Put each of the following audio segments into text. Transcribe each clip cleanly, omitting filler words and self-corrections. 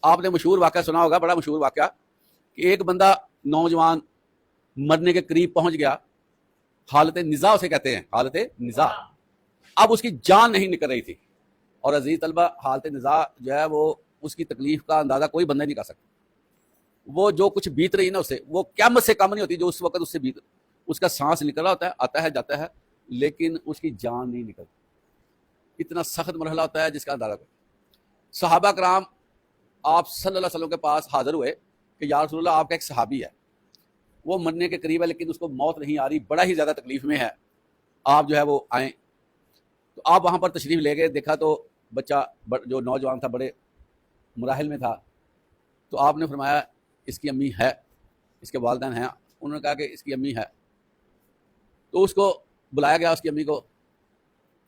آپ نے مشہور واقعہ سنا ہوگا، بڑا مشہور واقعہ، کہ ایک بندہ نوجوان مرنے کے قریب پہنچ گیا، حالت نزاع اسے کہتے ہیں، حالت نزاع، اب اس کی جان نہیں نکل رہی تھی. اور عزیز طلبہ، حالت نزاع جو ہے وہ اس کی تکلیف کا اندازہ کوئی بندہ نہیں کر سکتا. وہ جو کچھ بیت رہی نا اسے، وہ قیامت سے کم نہیں ہوتی جو اس وقت اس سے بیت. اس کا سانس نکل رہا ہوتا ہے، آتا ہے جاتا ہے، لیکن اس کی جان نہیں نکلتی. اتنا سخت مرحلہ ہوتا ہے جس کا اندازہ کوئی. صحابہ کرام آپ صلی اللہ علیہ وسلم کے پاس حاضر ہوئے کہ یا رسول اللہ، آپ کا ایک صحابی ہے، وہ مرنے کے قریب ہے لیکن اس کو موت نہیں آ رہی، بڑا ہی زیادہ تکلیف میں ہے، آپ جو ہے وہ آئیں. تو آپ وہاں پر تشریف لے گئے، دیکھا تو بچہ جو نوجوان تھا بڑے مراحل میں تھا. تو آپ نے فرمایا اس کی امی ہے، اس کے والدین ہیں. انہوں نے کہا کہ اس کی امی ہے. تو اس کو بلایا گیا، اس کی امی کو.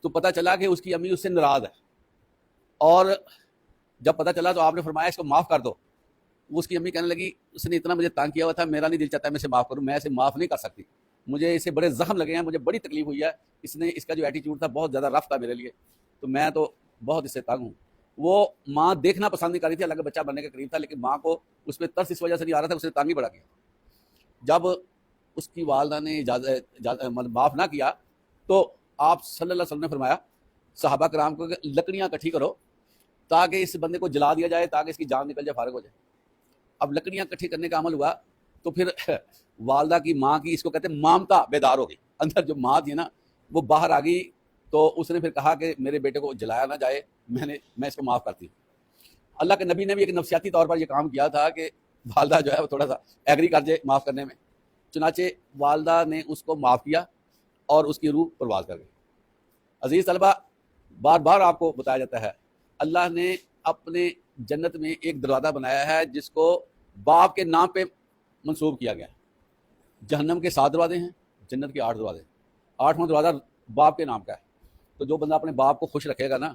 تو پتہ چلا کہ اس کی امی اس سے ناراض ہے. اور جب پتہ چلا تو آپ نے فرمایا اس کو معاف کر دو. اس کی امی کہنے لگی اس نے اتنا مجھے تنگ کیا ہوا تھا، میرا نہیں دل چاہتا میں اسے معاف کروں، میں اسے معاف نہیں کر سکتی، مجھے اسے بڑے زخم لگے ہیں، مجھے بڑی تکلیف ہوئی ہے، اس کا جو ایٹیٹیوڈ تھا بہت زیادہ رف تھا میرے لیے، تو میں تو بہت اس سے تنگ ہوں. وہ ماں دیکھنا پسند نہیں کر رہی تھی، حالانکہ بچہ بننے کے قریب تھا، لیکن ماں کو اس پہ ترس اس وجہ سے نہیں آ رہا تھا، اس نے تنگ ہی بڑا کیا. جب اس کی والدہ نے معاف نہ کیا تو آپ صلی اللہ علیہ وسلم نے فرمایا صحابہ کرام کو کہ لکڑیاں اکٹھی کرو تاکہ اس بندے کو جلا دیا جائے، تاکہ اس کی جان نکل جائے، فارغ ہو جائے. اب لکڑیاں اکٹھی کرنے کا عمل ہوا تو پھر والدہ کی ماں کی، اس کو کہتے ہیں مامتا، بیدار ہو گئی. اندر جو ماں تھی نا وہ باہر آ گئی. تو اس نے پھر کہا کہ میرے بیٹے کو جلایا نہ جائے، میں اس کو معاف کرتی ہوں. اللہ کے نبی نے بھی ایک نفسیاتی طور پر یہ کام کیا تھا کہ والدہ جو ہے وہ تھوڑا سا ایگری کر جائے معاف کرنے میں. چنانچہ والدہ نے اس کو معاف کیا اور اس کی روح پرواز کر گئی. عزیز طلبہ، بار بار آپ کو بتایا جاتا ہے اللہ نے اپنے جنت میں ایک دروازہ بنایا ہے جس کو باپ کے نام پہ منسوب کیا گیا ہے. جہنم کے 7 دروازے ہیں، جنت کے 8 دروازے ہیں. 8واں دروازہ باپ کے نام کا ہے. تو جو بندہ اپنے باپ کو خوش رکھے گا نا،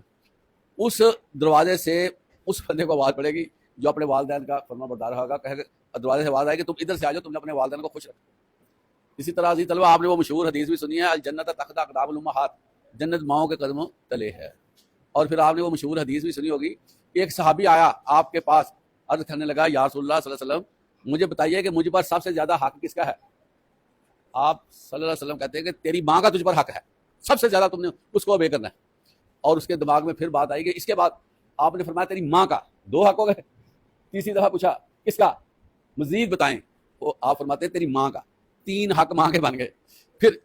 اس دروازے سے اس بندے کو آواز پڑے گی جو اپنے والدین کا فرما بردار ہوگا، کہے گا دروازے سے آواز آئے گی تم ادھر سے آ جاؤ، تم نے اپنے والدین کو خوش رکھا. اسی طرح عزیز طلبہ، آپ نے وہ مشہور حدیث بھی سنی ہے الجنت تحت اقدام الامہات، جنت ماؤں کے قدموں تلے ہے. اور پھر آپ نے وہ مشہور حدیث بھی سنی ہوگی، ایک صحابی آیا آپ کے پاس، عرض کرنے لگا یا رسول اللہ صلی اللہ علیہ وسلم مجھے بتائیے کہ مجھ پر سب سے زیادہ حق کس کا ہے. آپ صلی اللہ علیہ وسلم کہتے ہیں کہ تیری ماں کا تجھ پر حق ہے، سب سے زیادہ تم نے اس کو obey کرنا ہے. اور اس کے دماغ میں پھر بات آئی کہ اس کے بعد آپ نے فرمایا تیری ماں کا. 2 حق ہو گئے. تیسری دفعہ پوچھا کس کا، مزید بتائیں. وہ آپ فرماتے ہیں تیری ماں کا. 3 حق ماں کے بن گئے. پھر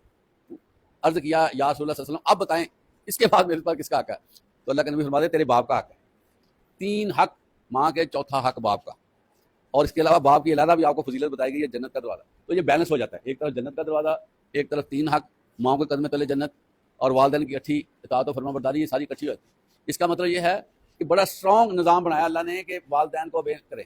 عرض کیا یا رسول اللہ صلی اللہ علیہ وسلم اب بتائیں اس کے بعد میرے پر کس کا حق ہے. تو اللہ کے نبی فرماتے ہیں تیرے باپ کا حق ہے. 3 حق ماں کے، 4تھا حق باپ کا. اور اس کے علاوہ باپ کی علیحدہ بھی آپ کو فضیلت بتائی گئی ہے جنت کا دروازہ. تو یہ بیلنس ہو جاتا ہے، ایک طرف جنت کا دروازہ، ایک طرف 3 حق، ماں کے قدم تلے جنت، اور والدین کی اٹھی اطاعت و فرما برداری، یہ ساری اکٹھی ہوتی ہے. اس کا مطلب یہ ہے کہ بڑا اسٹرانگ نظام بنایا اللہ نے کہ والدین کو obey کرے.